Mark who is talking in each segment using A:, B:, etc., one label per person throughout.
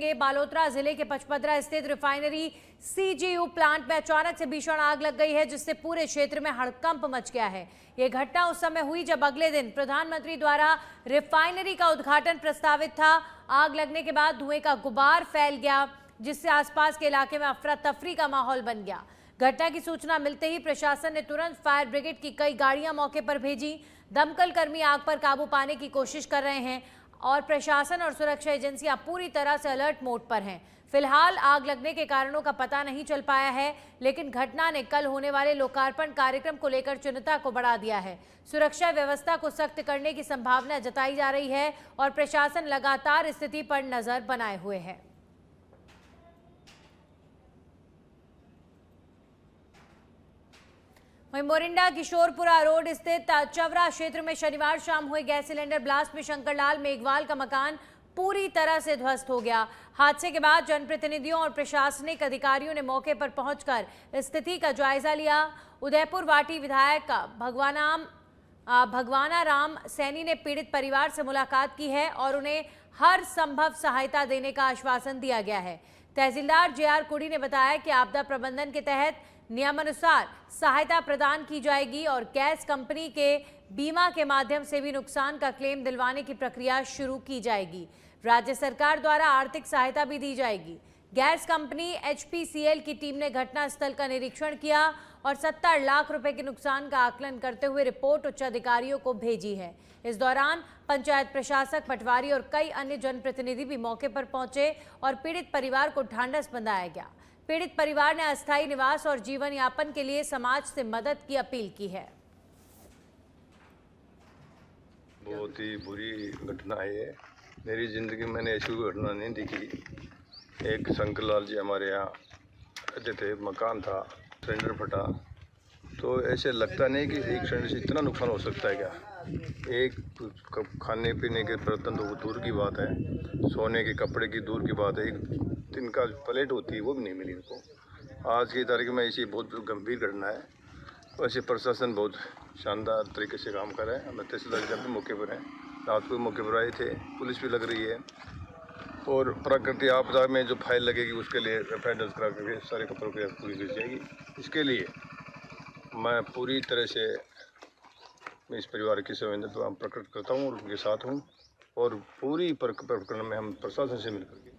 A: देखेंगे। बालोतरा जिले के पचपदरा स्थित रिफाइनरी सीजीयू प्लांट में अचानक से भीषण आग लग गई है, जिससे पूरे क्षेत्र में हड़कंप मच गया है। यह घटना उस समय हुई जब अगले दिन प्रधानमंत्री द्वारा रिफाइनरी का उद्घाटन प्रस्तावित था। आग लगने के बाद धुएं का गुबार फैल गया, जिससे आसपास के इलाके में अफरा तफरी का माहौल बन गया। घटना की सूचना मिलते ही प्रशासन ने तुरंत फायर ब्रिगेड की कई गाड़ियां मौके पर भेजी। दमकल कर्मी आग पर काबू पाने की कोशिश कर रहे हैं और प्रशासन और सुरक्षा एजेंसियां पूरी तरह से अलर्ट मोड पर हैं। फिलहाल आग लगने के कारणों का पता नहीं चल पाया है, लेकिन घटना ने कल होने वाले लोकार्पण कार्यक्रम को लेकर चिंता को बढ़ा दिया है। सुरक्षा व्यवस्था को सख्त करने की संभावना जताई जा रही है और प्रशासन लगातार स्थिति पर नजर बनाए हुए है। वहीं मोरिंडा किशोरपुरा रोड स्थित चवरा क्षेत्र में शनिवार शाम हुए गैस सिलेंडर ब्लास्ट में शंकरलाल मेघवाल का मकान पूरी तरह से ध्वस्त हो गया। हादसे के बाद जनप्रतिनिधियों और प्रशासनिक अधिकारियों ने मौके पर पहुंचकर स्थिति का जायजा लिया। उदयपुर वाटी विधायक भगवाना राम सैनी ने पीड़ित परिवार से मुलाकात की है और उन्हें हर संभव सहायता देने का आश्वासन दिया गया है। तहसीलदार जेआर कुड़ी ने बताया कि आपदा प्रबंधन के तहत नियमानुसार सहायता प्रदान की जाएगी और गैस कंपनी के बीमा के माध्यम से भी नुकसान का क्लेम दिलवाने की प्रक्रिया शुरू की जाएगी। राज्य सरकार द्वारा आर्थिक सहायता भी दी जाएगी। गैस कंपनी एचपीसीएल की टीम ने घटनास्थल का निरीक्षण किया और 70 लाख रुपए के नुकसान का आकलन करते हुए रिपोर्ट उच्च अधिकारियों को भेजी है। इस दौरान पंचायत प्रशासक, पटवारी और कई अन्य जनप्रतिनिधि भी मौके पर पहुंचे और पीड़ित परिवार को ढांढस बंधाया गया। पीड़ित परिवार ने अस्थायी निवास और जीवन यापन के लिए समाज से मदद की अपील की है।
B: बहुत ही बुरी घटना है ये। मेरी ज़िंदगी में मैंने ऐसी घटना नहीं देखी। एक शंकरलाल जी हमारे यहाँ रहते थे, मकान था, सिलेंडर फटा, तो ऐसे लगता नहीं कि एक सिलेंडर से इतना नुकसान हो सकता है क्या। एक खाने पीने के बर्तन तो दूर की बात है, सोने के कपड़े की दूर की बात है, एक दिन का प्लेट होती है वो भी नहीं मिली इनको। आज की तारीख में ऐसी बहुत गंभीर घटना है। वैसे प्रशासन बहुत शानदार तरीके से काम कर रहा है। हमें तहसीलदार जब भी मौके पर हैं, रात को मौके पर आए थे, पुलिस भी लग रही है और प्राकृतिक आपदा में जो फाइल लगेगी उसके लिए एफआईआर दर्ज करा करके सारे कपड़ों की पुलिस भेज जाएगी। इसके लिए मैं पूरी तरह से मैं इस परिवार की संवेदना प्रकट करता हूँ और उनके साथ हूँ और पूरी प्रकरण में हम प्रशासन से मिलकर के।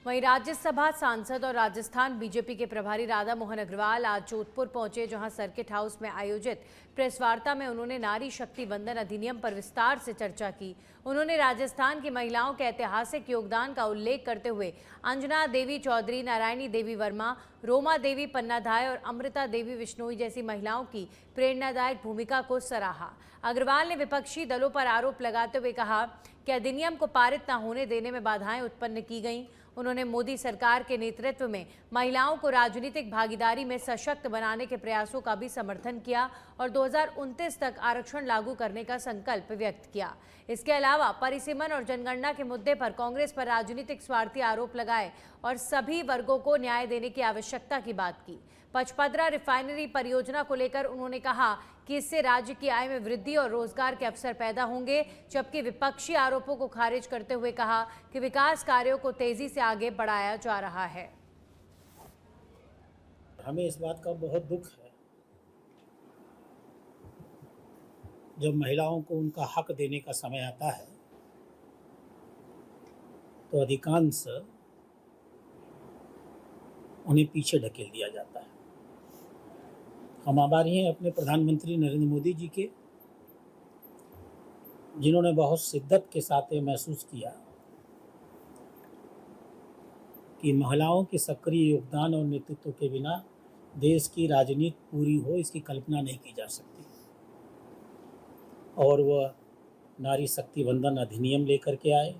A: वहीं राज्यसभा सांसद और राजस्थान बीजेपी के प्रभारी राधा मोहन अग्रवाल आज जोधपुर पहुंचे, जहां सर्किट हाउस में आयोजित प्रेस वार्ता में उन्होंने नारी शक्ति वंदन अधिनियम पर विस्तार से चर्चा की। उन्होंने राजस्थान की महिलाओं के ऐतिहासिक योगदान का उल्लेख करते हुए अंजना देवी चौधरी, नारायणी देवी वर्मा, रोमा देवी पन्नाधाय और अमृता देवी विश्नोई जैसी महिलाओं की प्रेरणादायक भूमिका को सराहा। अग्रवाल ने विपक्षी दलों पर आरोप लगाते हुए कहा कि अधिनियम को पारित न होने देने में बाधाएं उत्पन्न की गईं। उन्होंने मोदी सरकार के नेतृत्व में महिलाओं को राजनीतिक भागीदारी में सशक्त बनाने के प्रयासों का भी समर्थन किया और 2029 तक आरक्षण लागू करने का संकल्प व्यक्त किया। इसके अलावा परिसीमन और जनगणना के मुद्दे पर कांग्रेस पर राजनीतिक स्वार्थी आरोप लगाए और सभी वर्गों को न्याय देने की आवश्यकता की बात की। पचपदरा रिफाइनरी परियोजना को लेकर उन्होंने कहा कि इससे राज्य की आय में वृद्धि और रोजगार के अवसर पैदा होंगे, जबकि विपक्षी आरोपों को खारिज करते हुए कहा कि विकास कार्यों को तेजी से आगे बढ़ाया जा रहा है।
C: हमें इस बात का बहुत दुख है जब महिलाओं को उनका हक देने का समय आता है तो अधिकांश उन्हें पीछे ढकेल दिया जाता है। हम आभारी हैं अपने प्रधानमंत्री नरेंद्र मोदी जी के, जिन्होंने बहुत शिद्दत के साथ ये महसूस किया कि महिलाओं के सक्रिय योगदान और नेतृत्व के बिना देश की राजनीति पूरी हो, इसकी कल्पना नहीं की जा सकती। और वह नारी शक्ति वंदन अधिनियम लेकर के आए।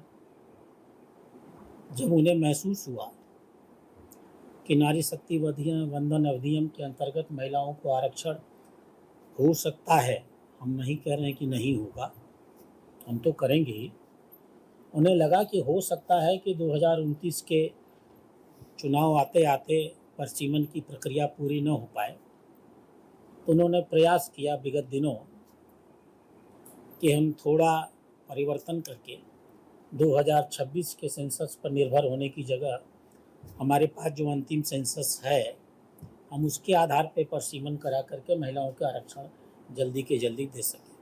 C: जब उन्हें महसूस हुआ कि नारी शक्ति वंदन अधिनियम के अंतर्गत महिलाओं को आरक्षण हो सकता है, हम नहीं कह रहे हैं कि नहीं होगा, हम तो करेंगे ही। उन्हें लगा कि हो सकता है कि 2029 के चुनाव आते आते परिसीमन की प्रक्रिया पूरी न हो पाए, तो उन्होंने प्रयास किया विगत दिनों कि हम थोड़ा परिवर्तन करके 2026 के सेंसस पर निर्भर होने की जगह हमारे पास जो अंतिम सेंसस है हम उसके आधार पर प्रसीमन करा करके महिलाओं के आरक्षण जल्दी के जल्दी दे सकें।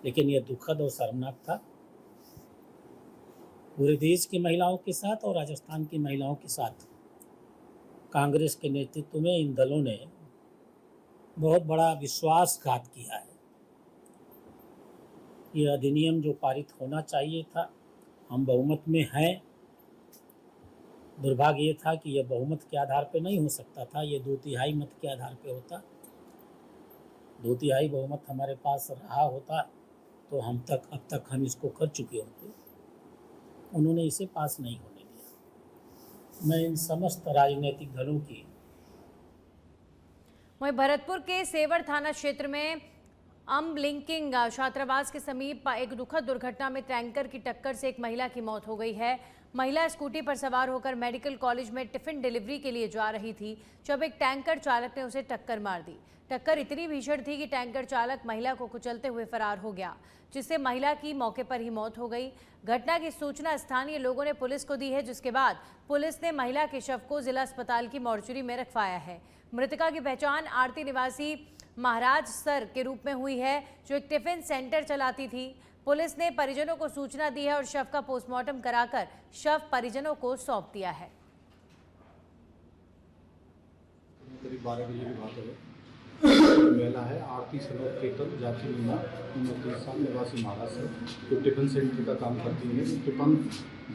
C: लेकिन यह दुखद और शर्मनाक था। पूरे देश की महिलाओं के साथ और राजस्थान की महिलाओं के साथ कांग्रेस के नेतृत्व में इन दलों ने बहुत बड़ा विश्वासघात किया है। यह अधिनियम जो पारित होना चाहिए था, हम बहुमत में हैं। दुर्भाग्य ये था कि यह बहुमत के आधार पर नहीं हो सकता था, ये 2/3 मत के आधार पर होता। 2/3 बहुमत हमारे पास रहा होता तो अब तक हम इसको कर चुके होते। उन्होंने इसे पास नहीं होने दिया। मैं इन समस्त राजनीतिक दलों की।
A: वहीं भरतपुर के सेवर थाना क्षेत्र में लिंकिंग छात्रावास के समीप एक दुखद दुर्घटना में टैंकर की टक्कर से एक महिला की मौत हो गई है। महिला स्कूटी पर सवार होकर मेडिकल कॉलेज में टिफिन डिलीवरी के लिए जा रही थी जब एक टैंकर चालक ने उसे टक्कर मार दी। टक्कर इतनी भीषण थी कि टैंकर चालक महिला को कुचलते हुए फरार हो गया, जिससे महिला की मौके पर ही मौत हो गई। घटना की सूचना स्थानीय लोगों ने पुलिस को दी है, जिसके बाद पुलिस ने महिला के शव को जिला अस्पताल की मॉर्चरी में रखवाया है। मृतका की पहचान आरती निवासी महाराज सर के रूप में हुई है, जो एक टिफिन सेंटर चलाती थी। पुलिस ने परिजनों को सूचना दी है और शव का पोस्टमार्टम कराकर शव परिजनों को सौंप दिया है।
D: करीब 12 बजे की बात है। महिला है आरती सनोत केतन जाची मीना, 29 साल, निवासी महाराष्ट्र, जो टिफिन सेंटर का काम करती है। टिफिन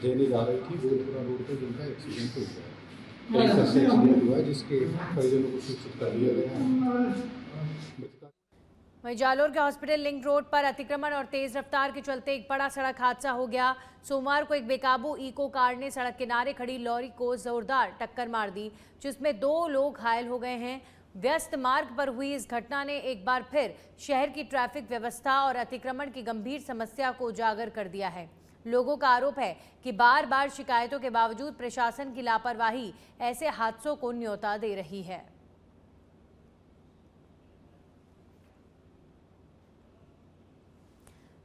D: देने जा रही थी, गोलपुरा रोड पर जिनका एक्सीडेंट हो गया है। से एक्सीडेंट हुआ है, जिसके परिजनों को सूचित कर दिया गया है।
A: वहीं जालोर के हॉस्पिटल लिंक रोड पर अतिक्रमण और तेज रफ्तार के चलते एक बड़ा सड़क हादसा हो गया। सोमवार को एक बेकाबू इको कार ने सड़क किनारे खड़ी लॉरी को जोरदार टक्कर मार दी, जिसमें 2 लोग घायल हो गए हैं। व्यस्त मार्ग पर हुई इस घटना ने एक बार फिर शहर की ट्रैफिक व्यवस्था और अतिक्रमण की गंभीर समस्या को उजागर कर दिया है। लोगों का आरोप है कि बार बार शिकायतों के बावजूद प्रशासन की लापरवाही ऐसे हादसों को न्योता दे रही है।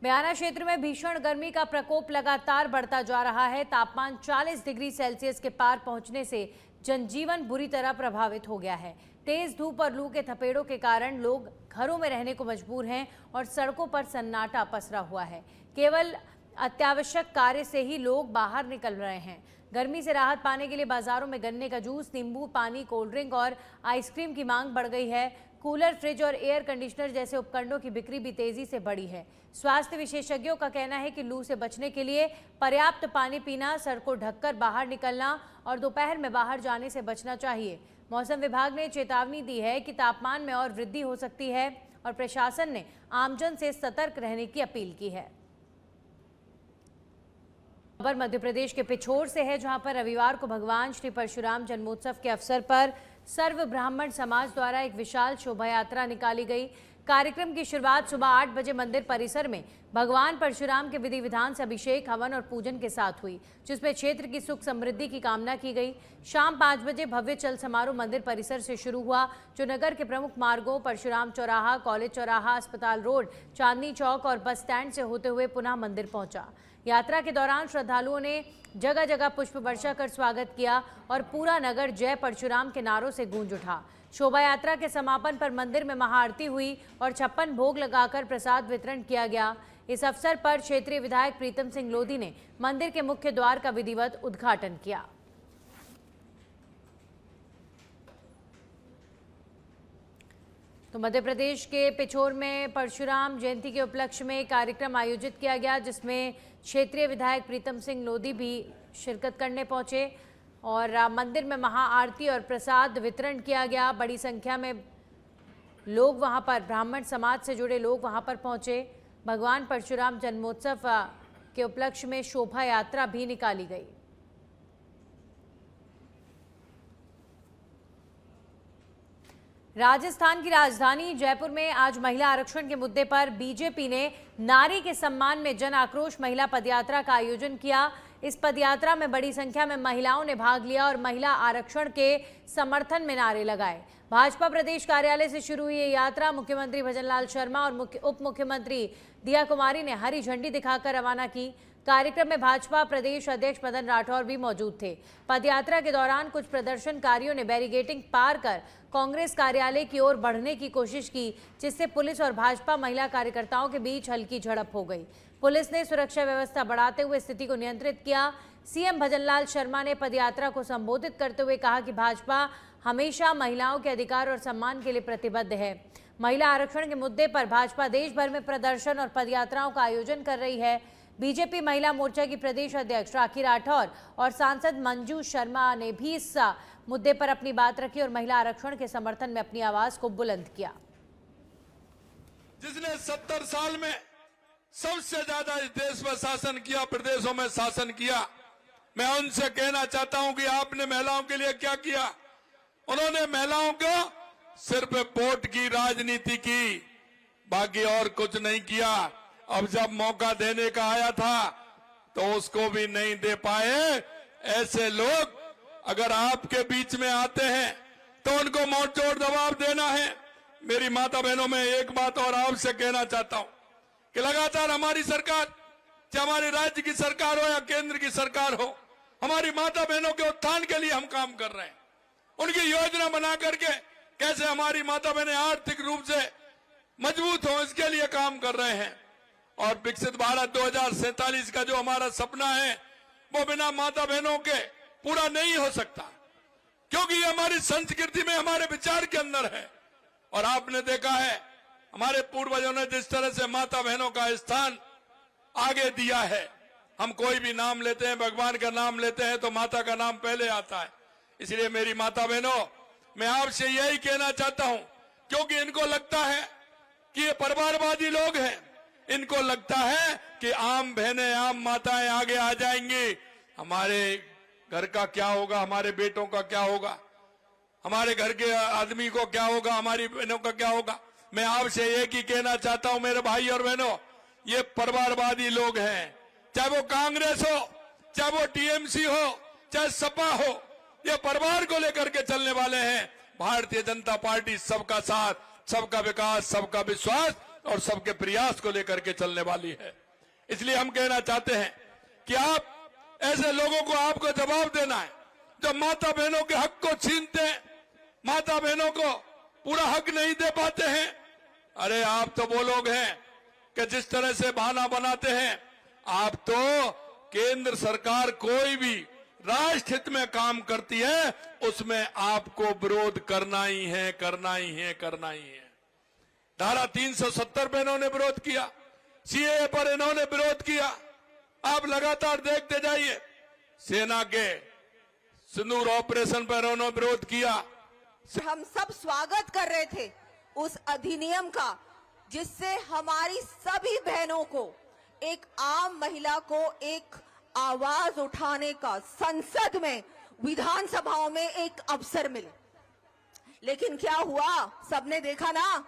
A: बयाना क्षेत्र में भीषण गर्मी का प्रकोप लगातार बढ़ता जा रहा है। तापमान 40 डिग्री सेल्सियस के पार पहुंचने से जनजीवन बुरी तरह प्रभावित हो गया है। तेज धूप और लू के थपेड़ों के कारण लोग घरों में रहने को मजबूर हैं और सड़कों पर सन्नाटा पसरा हुआ है। केवल अत्यावश्यक कार्य से ही लोग बाहर निकल रहे हैं। गर्मी से राहत पाने के लिए बाजारों में गन्ने का जूस, नींबू पानी, कोल्ड ड्रिंक और आइसक्रीम की मांग बढ़ गई है। कूलर, फ्रिज और एयर कंडीशनर जैसे उपकरणों की बिक्री भी तेजी से बढ़ी है। स्वास्थ्य विशेषज्ञों का कहना है कि लू से बचने के लिए पर्याप्त पानी पीना, सर को ढककर बाहर निकलना और दोपहर में बाहर जाने से बचना चाहिए। मौसम विभाग ने चेतावनी दी है कि तापमान में और वृद्धि हो सकती है और प्रशासन ने आमजन से सतर्क रहने की अपील की है। खबर मध्य प्रदेश के पिछोर से है, जहां पर रविवार को भगवान श्री परशुराम जन्मोत्सव के अवसर पर सर्व ब्राह्मण समाज द्वारा एक विशाल शोभा यात्रा निकाली गई। कार्यक्रम की शुरुआत सुबह 8 बजे मंदिर परिसर में भगवान परशुराम के विधि विधान से अभिषेक, हवन और पूजन के साथ हुई, जिसमें क्षेत्र की सुख समृद्धि की कामना की गई। शाम 5 बजे भव्य चल समारोह मंदिर परिसर से शुरू हुआ, जो नगर के प्रमुख मार्गों परशुराम चौराहा, कॉलेज चौराहा, अस्पताल रोड, चांदनी चौक और बस स्टैंड से होते हुए पुनः मंदिर पहुंचा। यात्रा के दौरान श्रद्धालुओं ने जगह जगह पुष्प वर्षा कर स्वागत किया और पूरा नगर जय परशुराम के नारों से गूंज उठा। शोभा यात्रा के समापन पर मंदिर में महाआरती हुई और 56 भोग लगाकर प्रसाद वितरण किया गया। इस अवसर पर क्षेत्रीय विधायक प्रीतम सिंह लोधी ने मंदिर के मुख्य द्वार का विधिवत उद्घाटन किया। तो मध्य प्रदेश के पिछोर में परशुराम जयंती के उपलक्ष्य में कार्यक्रम आयोजित किया गया, जिसमें क्षेत्रीय विधायक प्रीतम सिंह लोधी भी शिरकत करने पहुंचे और मंदिर में महाआरती और प्रसाद वितरण किया गया। बड़ी संख्या में लोग वहां पर, ब्राह्मण समाज से जुड़े लोग वहां पर पहुंचे। भगवान परशुराम जन्मोत्सव के उपलक्ष्य में शोभा यात्रा भी निकाली गई। राजस्थान की राजधानी जयपुर में आज महिला आरक्षण के मुद्दे पर बीजेपी ने नारी के सम्मान में जन आक्रोश महिला पदयात्रा का आयोजन किया। इस पदयात्रा में बड़ी संख्या में महिलाओं ने भाग लिया और महिला आरक्षण के समर्थन में नारे लगाए। भाजपा प्रदेश कार्यालय से शुरू हुई ये यात्रा मुख्यमंत्री भजनलाल शर्मा और उप मुख्यमंत्री दिया कुमारी ने हरी झंडी दिखाकर रवाना की। कार्यक्रम में भाजपा प्रदेश अध्यक्ष मदन राठौर भी मौजूद थे। पदयात्रा के दौरान कुछ प्रदर्शनकारियों ने बैरिकेडिंग पार कर कांग्रेस कार्यालय की ओर बढ़ने की कोशिश की, जिससे पुलिस और भाजपा महिला कार्यकर्ताओं के बीच हल्की झड़प हो गई। पुलिस ने सुरक्षा व्यवस्था बढ़ाते हुए स्थिति को नियंत्रित किया। सीएम भजनलाल शर्मा ने पदयात्रा को संबोधित करते हुए कहा कि भाजपा हमेशा महिलाओं के अधिकार और सम्मान के लिए प्रतिबद्ध है। महिला आरक्षण के मुद्दे पर भाजपा देश भर में प्रदर्शन और पदयात्राओं का आयोजन कर रही है। बीजेपी महिला मोर्चा की प्रदेश अध्यक्ष राखी राठौर और सांसद मंजू शर्मा ने भी इस मुद्दे पर अपनी बात रखी और महिला आरक्षण के समर्थन में अपनी आवाज को बुलंद किया।
E: जिसने 70 साल में सबसे ज्यादा इस देश में शासन किया, प्रदेशों में शासन किया, मैं उनसे कहना चाहता हूं कि आपने महिलाओं के लिए क्या किया। उन्होंने महिलाओं को सिर्फ वोट की राजनीति की, बाकी और कुछ नहीं किया। अब जब मौका देने का आया था तो उसको भी नहीं दे पाए। ऐसे लोग अगर आपके बीच में आते हैं तो उनको मुंहतोड़ जवाब देना है। मेरी माता बहनों में एक बात और आपसे कहना चाहता हूं कि लगातार हमारी सरकार, चाहे हमारे राज्य की सरकार हो या केंद्र की सरकार हो, हमारी माता बहनों के उत्थान के लिए हम काम कर रहे हैं। उनकी योजना बना करके कैसे हमारी माता बहनें आर्थिक रूप से मजबूत हो, इसके लिए काम कर रहे हैं। और विकसित भारत 2047 का जो हमारा सपना है वो बिना माता बहनों के पूरा नहीं हो सकता, क्योंकि ये हमारी संस्कृति में, हमारे विचार के अंदर है। और आपने देखा है हमारे पूर्वजों ने जिस तरह से माता बहनों का स्थान आगे दिया है। हम कोई भी नाम लेते हैं, भगवान का नाम लेते हैं तो माता का नाम पहले आता है। इसलिए मेरी माता बहनों, मैं आपसे यही कहना चाहता हूं, क्योंकि इनको लगता है कि ये परिवारवादी लोग हैं, इनको लगता है कि आम बहनें, आम माताएं आगे आ जाएंगी, हमारे घर का क्या होगा, हमारे बेटों का क्या होगा, हमारे घर के आदमी को क्या होगा, हमारी बहनों का क्या होगा। मैं आपसे एक ही कहना चाहता हूं मेरे भाई और बहनों, ये परिवारवादी लोग हैं। चाहे वो कांग्रेस हो, चाहे वो टीएमसी हो, चाहे सपा हो, ये परिवार को लेकर के चलने वाले हैं। भारतीय जनता पार्टी सबका साथ, सबका विकास, सबका विश्वास और सबके प्रयास को लेकर के चलने वाली है। इसलिए हम कहना चाहते हैं कि आप ऐसे लोगों को आपको जवाब देना है जो माता बहनों के हक को छीनते हैं, माता बहनों को पूरा हक नहीं दे पाते हैं। अरे आप तो वो लोग हैं कि जिस तरह से बहाना बनाते हैं, आप तो केंद्र सरकार कोई भी राष्ट्र हित में काम करती है उसमें आपको विरोध करना ही है, करना ही है, करना ही है। धारा 370 पर इन्होंने विरोध किया, सीएए पर इन्होंने विरोध किया। आप लगातार देखते जाइए, सेना के सिंदूर ऑपरेशन पर इन्होंने विरोध किया।
F: हम सब स्वागत कर रहे थे उस अधिनियम का, जिससे हमारी सभी बहनों को, एक आम महिला को एक आवाज उठाने का संसद में, विधानसभाओं में एक अवसर मिले। लेकिन क्या हुआ, सबने देखा ना,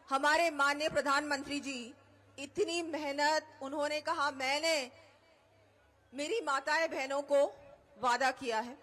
F: हमारे माननीय प्रधानमंत्री जी इतनी मेहनत, उन्होंने कहा मैंने मेरी माताएं बहनों को वादा किया है